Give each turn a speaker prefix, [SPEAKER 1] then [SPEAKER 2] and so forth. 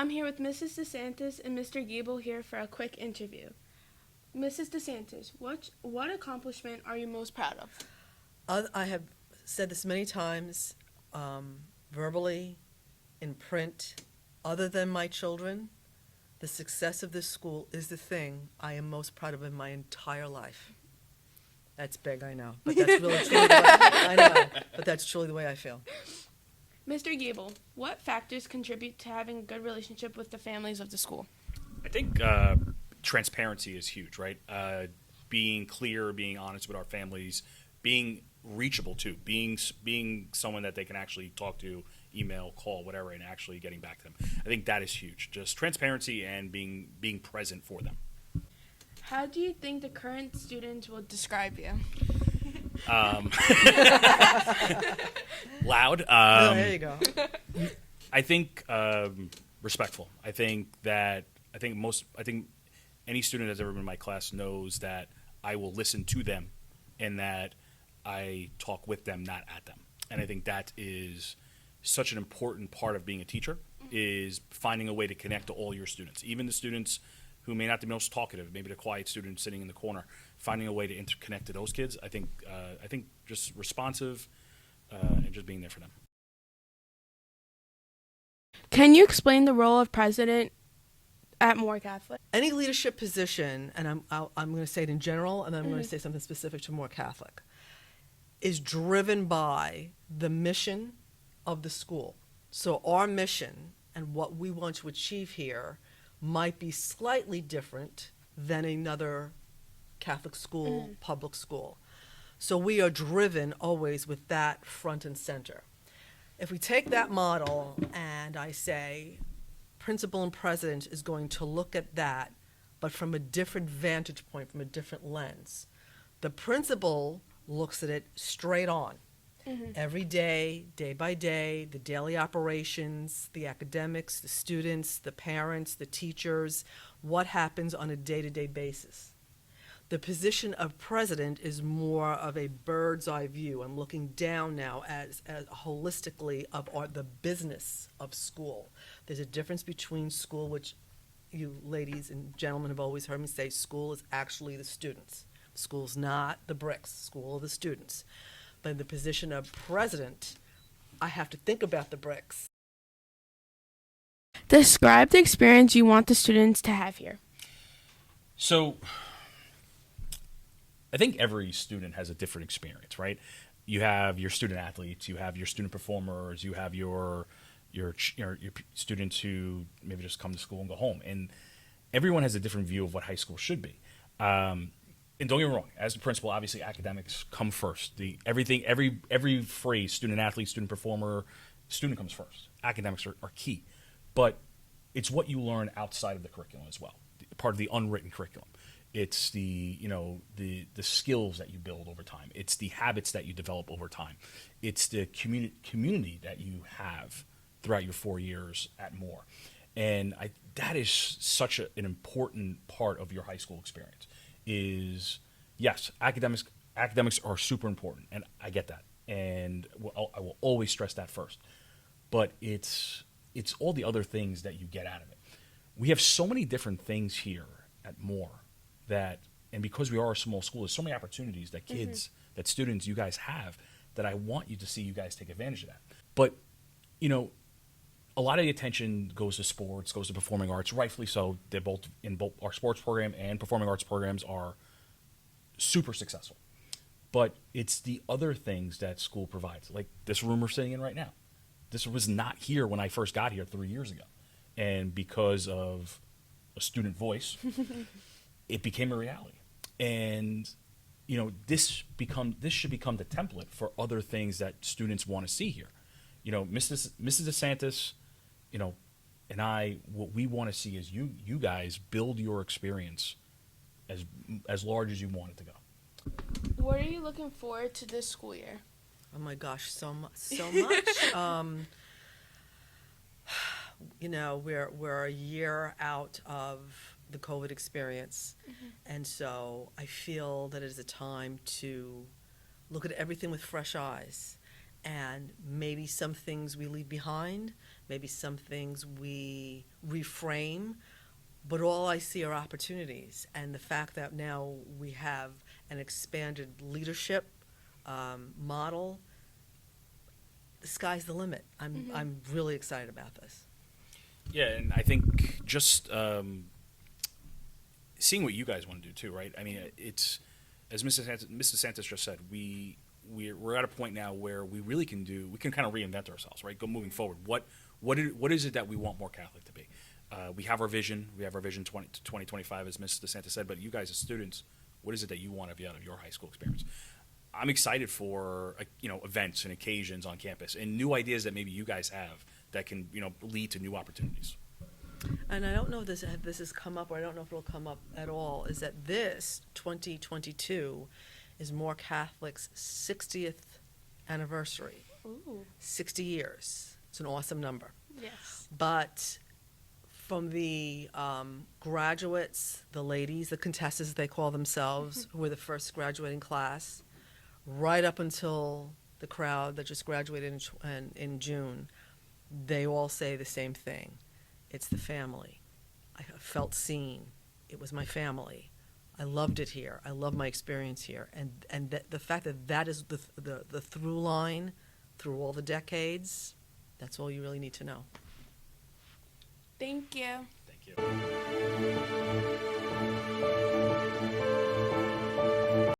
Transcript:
[SPEAKER 1] I'm here with Mrs. DeSantis and Mr. Gabel here for a quick interview. Mrs. DeSantis, what accomplishment are you most proud of?
[SPEAKER 2] I have said this many times, verbally, in print. Other than my children, the success of this school is the thing I am most proud of in my entire life. That's big, I know, but that's really truly the way, I know, but that's truly the way I feel.
[SPEAKER 1] Mr. Gabel, what factors contribute to having a good relationship with the families of the school?
[SPEAKER 3] I think transparency is huge, right? Being clear, being honest with our families, being reachable too, being someone that they can actually talk to, email, call, whatever, and actually getting back to them. I think that is huge. Just transparency and being present for them.
[SPEAKER 1] How do you think the current students will describe you?
[SPEAKER 3] Loud.
[SPEAKER 2] There you go.
[SPEAKER 3] I think respectful. I think any student that's ever been in my class knows that I will listen to them and that I talk with them, not at them. And I think that is such an important part of being a teacher, is finding a way to connect to all your students, even the students who may not be the most talkative, maybe the quiet student sitting in the corner, finding a way to interconnect to those kids. I think just responsive and just being there for them.
[SPEAKER 1] Can you explain the role of president at Moore Catholic?
[SPEAKER 2] Any leadership position, and I'm going to say it in general, and then I'm going to say something specific to Moore Catholic, is driven by the mission of the school. So our mission and what we want to achieve here might be slightly different than another Catholic school, public school. So we are driven always with that front and center. If we take that model and I say principal and president is going to look at that, but from a different vantage point, from a different lens. The principal looks at it straight on. Every day, day by day, the daily operations, the academics, the students, the parents, the teachers, what happens on a day-to-day basis. The position of president is more of a bird's eye view. I'm looking down now as holistically of the business of school. There's a difference between school, which you ladies and gentlemen have always heard me say, school is actually the students. School's not the bricks, school are the students. But in the position of president, I have to think about the bricks.
[SPEAKER 1] Describe the experience you want the students to have here.
[SPEAKER 3] So I think every student has a different experience, right? You have your student athletes, you have your student performers, you have your students who maybe just come to school and go home, and everyone has a different view of what high school should be. And don't get me wrong, as the principal, obviously academics come first. Every phrase, student athlete, student performer, student comes first. Academics are key, but it's what you learn outside of the curriculum as well, part of the unwritten curriculum. It's the skills that you build over time. It's the habits that you develop over time. It's the community that you have throughout your 4 years at Moore. And that is such an important part of your high school experience. Is yes, academics are super important, and I get that, and I will always stress that first. But it's all the other things that you get out of it. We have so many different things here at Moore and because we are a small school, there's so many opportunities that kids, that students, you guys have, that I want you to see you guys take advantage of that. But a lot of the attention goes to sports, goes to performing arts, rightfully so. They're both our sports program and performing arts programs are super successful. But it's the other things that school provides, like this room we're sitting in right now. This was not here when I first got here 3 years ago. And because of a student voice, it became a reality. And this should become the template for other things that students want to see here. Mrs. DeSantis, and what we want to see is you guys build your experience as large as you want it to go.
[SPEAKER 1] What are you looking forward to this school year?
[SPEAKER 2] Oh my gosh, so much. We're a year out of the COVID experience, and so I feel that it is a time to look at everything with fresh eyes And maybe some things we leave behind, maybe some things we reframe, but all I see are opportunities. And the fact that now we have an expanded leadership model, the sky's the limit. I'm really excited about this.
[SPEAKER 3] Yeah, and I think just seeing what you guys want to do too, right? I mean, it's as Mrs. Santos just said, we're at a point now where we really can kind of reinvent ourselves, right? Go moving forward. What is it that we want more Catholic to be? We have our vision. We have our vision 2025, as Mrs. DeSantis said. But you guys as students, what is it that you want to be out of your high school experience? I'm excited for events and occasions on campus and new ideas that maybe you guys have that can lead to new opportunities.
[SPEAKER 2] And I don't know if this has come up, or I don't know if it'll come up at all, is that this 2022 is More Catholic's 60th anniversary.
[SPEAKER 1] Ooh.
[SPEAKER 2] 60 years. It's an awesome number.
[SPEAKER 1] Yes.
[SPEAKER 2] But from the graduates, the ladies, the contestants they call themselves, who were the first graduating class, right up until the crowd that just graduated in June, they all say the same thing. It's the family. I felt seen. It was my family. I loved it here. I love my experience here. And the fact that is the through line through all the decades, that's all you really need to know.
[SPEAKER 1] Thank you.
[SPEAKER 3] Thank you.